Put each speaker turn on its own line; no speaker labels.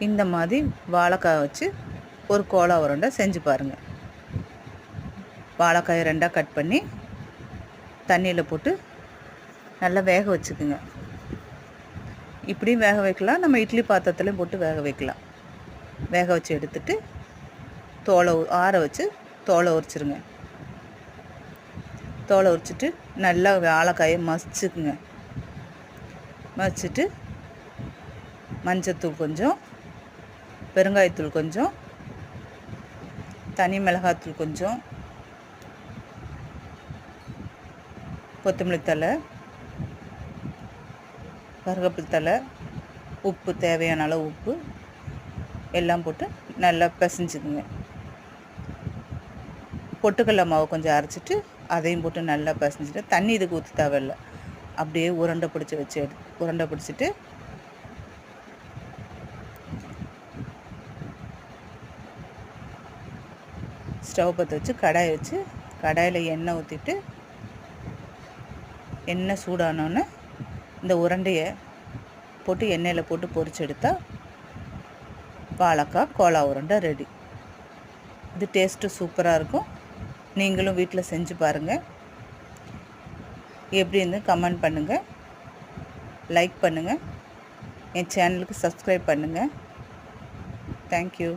இந்த மாதிரி வாழைக்காய் வச்சு ஒரு கோலா உருண்டை செஞ்சு பாருங்கள். வாழைக்காயை ரெண்டாக கட் பண்ணி தண்ணியில் போட்டு நல்லா வேக வச்சுக்குங்க. இப்படியும் வேக வைக்கலாம், நம்ம இட்லி பாத்திரத்துலையும் போட்டு வேக வைக்கலாம். வேக வச்சு எடுத்துட்டு தோலை ஆற வச்சு தோலை உரிச்சிருங்க. தோலை உரிச்சிட்டு நல்லா வாழைக்காயை மசிச்சுக்குங்க. மசிச்சுட்டு மஞ்சத்தூள் கொஞ்சம், பெருங்காயத்தூள் கொஞ்சம், தனி மிளகாத்தூள் கொஞ்சம், கொத்தமல்லி தழை, கருவேப்பிலை தழை, உப்பு தேவையான அளவு உப்பு எல்லாம் போட்டு நல்லா பிசைஞ்சுக்குங்க. பொட்டுக்கடலை மாவு கொஞ்சம் அரைச்சிட்டு அதையும் போட்டு நல்லா பிசைஞ்சிட்டு, தண்ணி இதுக்கு ஊற்ற தேவையில்லை. அப்படியே உருண்டை பிடிச்சி வச்சு உருண்டை பிடிச்சிட்டு ஸ்டவ் பற்ற வச்சு கடாயை வச்சு கடாயில் எண்ணெய் ஊற்றிட்டு எண்ணெய் சூடானோன்னு இந்த உருண்டையை போட்டு எண்ணெயில் போட்டு பொரிச்சு எடுத்தால் வாழைக்காய் கோலா உருண்டை ரெடி. இது டேஸ்ட்டு சூப்பராக இருக்கும். நீங்களும் வீட்டில் செஞ்சு பாருங்கள். எப்படி இருந்து கமெண்ட் பண்ணுங்கள், லைக் பண்ணுங்கள், என் சேனலுக்கு சப்ஸ்கிரைப் பண்ணுங்கள். தேங்க்யூ.